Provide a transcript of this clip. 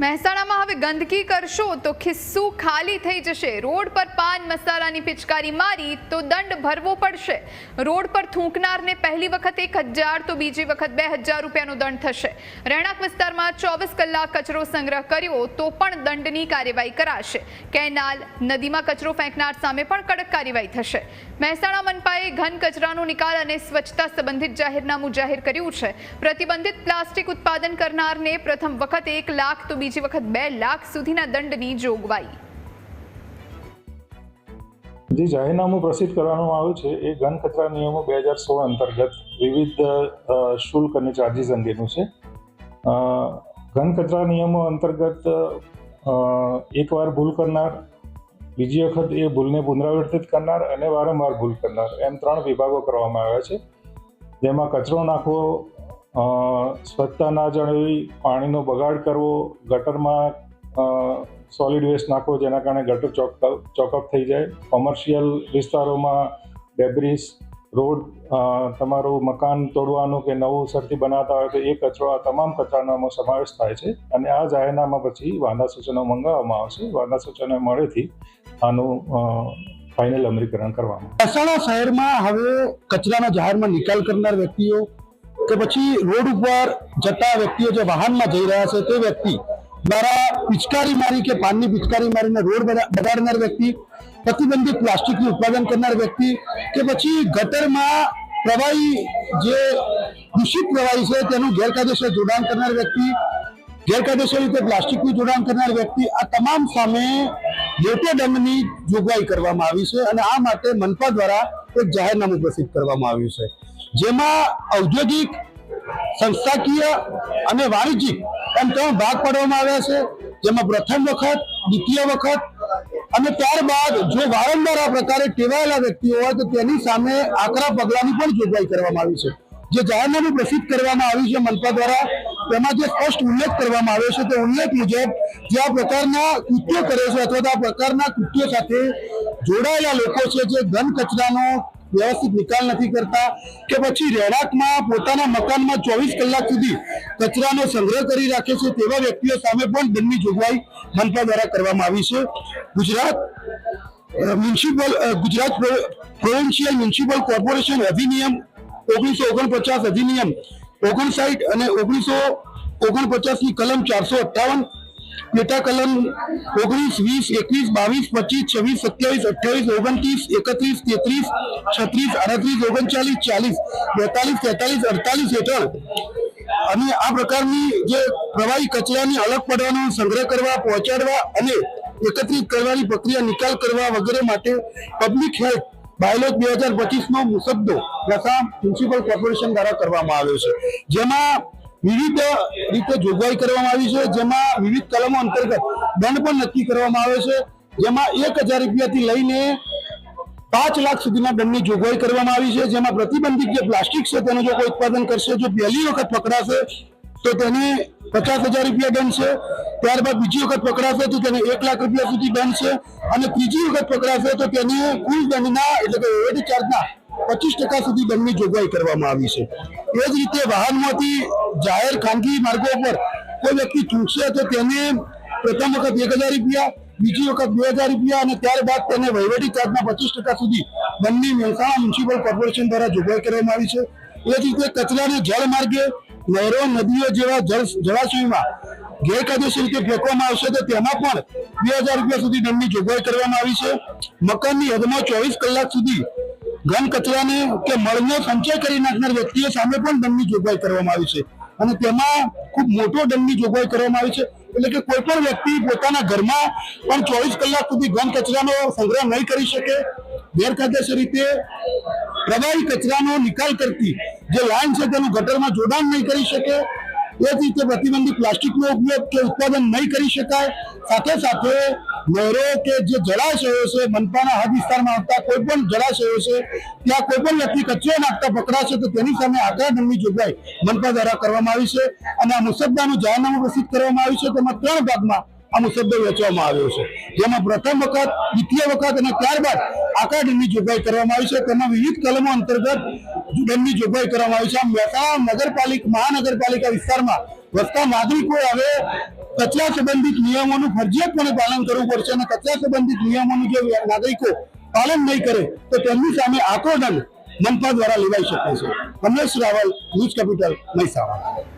મહેસાણામાં હવે ગંદકી કરશો તો ખિસ્સું ખાલી થઈ જશે। રોડ પર પાન મસાલાની પિચકારી મારી તો દંડ ભરવો પડશે। રોડ પર થૂંકનારને પહેલી વખત 1000 તો બીજી વખત 2000 રૂપિયાનો દંડ થશે। રહેણાંક વિસ્તારમાં 24 કલાક કચરો સંગ્રહ કર્યો તો પણ દંડની કાર્યવાહી કરાશે। કેનાલ નદીમાં કચરો ફેંકનાર સામે પણ કડક કાર્યવાહી થશે। મહેસાણા મનપાએ ઘન કચરાનો નિકાલ અને સ્વચ્છતા સંબંધિત જાહેરનામું જાહેર કર્યું છે। પ્રતિબંધિત પ્લાસ્ટિક ઉત્પાદન કરનારને પ્રથમ વખત 1 લાખ તો બીજી વખત 2 લાખ સુધીના દંડની જોગવાઈ। જે જાહેરનામું પ્રસિદ્ધ કરવામાં આવ્યું છે એ ઘન કચરા નિયમો 2016 અંતર્ગત વિવિધ શુલ્ક અને ચાર્જીસ અંગેનું છે। ઘન કચરા નિયમો અંતર્ગત એકવાર ભૂલ કરનાર, બીજી વખત એ ભૂલને પુનરાવર્તિત કરનાર અને વારંવાર ભૂલ કરનાર એમ 3 વિભાગો કરવામાં આવ્યા છે। જેમાં કચરો નાખવો, સ્વચ્છતા ના જાળવવી, પાણીનો બગાડ કરવો, ગટરમાં સોલિડ વેસ્ટ નાખવો જેના કારણે ગટર ચોકઅપ થઈ જાય, કોમર્શિયલ વિસ્તારોમાં ડેબ્રીસ, રોડ, તમારું મકાન તોડવાનું કે નવું સરથી બનાવતા હોય તો એ કચરો, આ તમામ કચરાનો સમાવેશ થાય છે। અને આ જાહેરનામા પછી વાંધા સૂચનો મંગાવવામાં આવશે। વાંધા સૂચનો મળેથી આનું ફાઇનલ અમલીકરણ કરવામાં। મહેસાણા શહેરમાં હવે કચરાનો જાહેરમાં નિકાલ કરનાર વ્યક્તિઓ કે પછી રોડ ઉપર જતા વ્યક્તિઓ જે વાહનમાં જઈ રહ્યા છે તે વ્યક્તિ દ્વારા પિચકારી મારી કે પાનની પિચકારી મારીને રોડ બગાડનાર વ્યક્તિ, પ્રતિબંધિત પ્લાસ્ટિકનું ઉત્પાદન કરનાર વ્યક્તિ કે પછી ગટરમાં પ્રવાહી જે દૂષિત પ્રવાહી છે તેનું ગેરકાયદેસર જોડાણ કરનાર વ્યક્તિ, ગેરકાયદેસર રીતે પ્લાસ્ટિકનું જોડાણ કરનાર વ્યક્તિ, આ તમામ સામે મોટા દંડની જોગવાઈ કરવામાં આવી છે। અને આ માટે મનપા દ્વારા એક જાહેરનામું પ્રસિદ્ધ કરવામાં આવ્યું છે, જેમાં ઔદ્યોગિક, સંસ્થાકીય અને વાણિજ્યિક એમ 3 ભાગ પાડવામાં આવ્યા છે। જેમાં પ્રથમ વખત, દ્વિતીય વખત અને ત્યારબાદ જો વારંવાર આ પ્રકારે ટેવાયેલા વ્યક્તિઓ હોય તો તેની સામે આકરા પગલાંની પણ જોગવાઈ કરવામાં આવી છે। જે જાહેરનામું પ્રસિદ્ધ કરવામાં આવ્યું છે મનપા દ્વારા, તેમાં જે સ્પષ્ટ ઉલ્લેખ કરવામાં આવ્યો છે તે ઉલ્લેખ મુજબ જે આ પ્રકારના કૃત્યો કરે છે અથવા તો આ પ્રકારના કૃત્યો સાથે જોડાયેલા લોકો છે, જે ઘન કચરાનો વ્યવસ્થિત નિકાલ નથી કરતા કે પછી રહેણાંકમાં પોતાના મકાનમાં 24 કલાક સુધી કચરાનો સંગ્રહ કરી રાખે છે, તેવા વ્યક્તિઓ સામે પણ દંડની જોગવાઈ મનપા દ્વારા કરવામાં આવી છે। ગુજરાત પ્રોવિન્શિયલ મ્યુનિસિપલ કોર્પોરેશન અધિનિયમ 1949 અધિનિયમ 59 અને 1949 ની કલમ 458, પેટા કલમ 19, 20, 21, 22, 25, 26, 27, 28, 29, 31, 33, 36, 38, 39, 40, 42, 43, 48 હેઠળ અને આ પ્રકારની જે પ્રવાહી કચરાની અલગ પાડવાનો, સંગ્રહ કરવા, પહોંચાડવા અને એકત્રિત કરવાની પ્રક્રિયા, નિકાલ કરવા વગેરે માટે પબ્લિક હેલ્થ બાયલોગ 2025 નો મુસદ્દો મહેસાણા મ્યુનિસિપલ કોર્પોરેશન દ્વારા કરવામાં આવ્યો છે, જેમાં વિવિધ રીતે જોગવાઈ કરવામાં આવી છે। જેમાં વિવિધ કલમો અંતર્ગત દંડ પણ નક્કી કરવામાં આવે છે, જેમાં 1000 રૂપિયાથી લઈને 5 લાખ સુધીના દંડની જોગવાઈ કરવામાં આવી છે। જેમાં પ્રતિબંધિત જે પ્લાસ્ટિક છે તેનું જો કોઈ ઉત્પાદન કરશે, જો પહેલી વખત પકડાશે તો તેને 50,000 રૂપિયા દંડ છે, ત્યારબાદ બીજી વખત પકડાશે તો તેને 1 લાખ રૂપિયા સુધી દંડ છે, અને ત્રીજી વખત પકડાશે તો તેને કુલ દંડના એટલે કે ઓવરહેડ ચાર્જના 25% સુધી દંડની જોગવાઈ કરવામાં આવી છે। એ જ રીતે વાહનમાંથી જાહેર ખાનગી માર્ગો પર કોઈ વ્યક્તિ ચૂકશે તો તેને પ્રથમ વખત 1000 રૂપિયા, બીજી વખત 2000 રૂપિયા અને ત્યારબાદ તેને વહીવટી ચાર્જના 25% સુધી દંડની મહેસાણા મ્યુનિસિપલ કોર્પોરેશન દ્વારા જોગવાઈ કરવામાં આવી છે। એ જ રીતે કચરાને જળ માર્ગે, નહેરો, નદીઓ જેવા જળાશયોમાં ગેરકાયદેસર રીતે ફેંકવામાં આવશે તો તેમાં પણ 2000 રૂપિયા સુધી દંડની જોગવાઈ કરવામાં આવી છે। મકાનની હદમાં 24 કલાક સુધી ઘન કચરાને કે મળનો સંચય કરી નાખનાર વ્યક્તિઓ સામે પણ દંડની જોગવાઈ કરવામાં આવી છે, અને તેમાં ખૂબ મોટો દંડની જોગવાઈ કરવામાં આવી છે। એટલે કે કોઈ પણ વ્યક્તિ પોતાના ઘરમાં પણ 24 કલાક સુધી ઘન કચરાનો સંગ્રહ નહીં કરી શકે, ગેરકાયદેસર રીતે પ્રવાહી કચરાનો નિકાલ કરતી જે લાઈન છે તેનું ગટરમાં જોડાણ નહીં કરી શકે, એ જ રીતે પ્રતિબંધિત પ્લાસ્ટિકનો ઉપયોગ કે ઉત્પાદન નહીં કરી શકાય। સાથે સાથે નહેરો કે જે જળાશયો છે, મનપાના હદ વિસ્તારમાં આવતા કોઈ પણ જળાશયો છે, ત્યાં કોઈ પણ વ્યક્તિ કચરો નાખતા પકડાશે તો તેની સામે આકરા દંડની જોગવાઈ મનપા દ્વારા કરવામાં આવી છે। અને આ મુસદ્દાનું જાહેરનામું પ્રસિદ્ધ કરવામાં આવ્યું છે, તેમાં 3 ભાગમાં આ મુસદ્દો વહેંચવામાં આવ્યો છે, જેમાં પ્રથમ વખત, દ્વિતીય વખત અને ત્યારબાદ આકરા દંડની જોગવાઈ કરવામાં આવી છે। તેમાં વિવિધ કલમો અંતર્ગત દંડની જોગવાઈ કરવામાં આવી છે। આ મહેસાણા મહાનગરપાલિકા વિસ્તારમાં વસતા નાગરિકો હવે કચરા સંબંધિત નિયમોનું ફરજિયાતપણે પાલન કરવું પડશે અને કચરા સંબંધિત નિયમોનું જે નાગરિકો પાલન નહીં કરે તો તેમની સામે આકરો દંડ મનપા દ્વારા લેવાઈ શકે છે. Kamlesh Raval, news capital, Mehsana.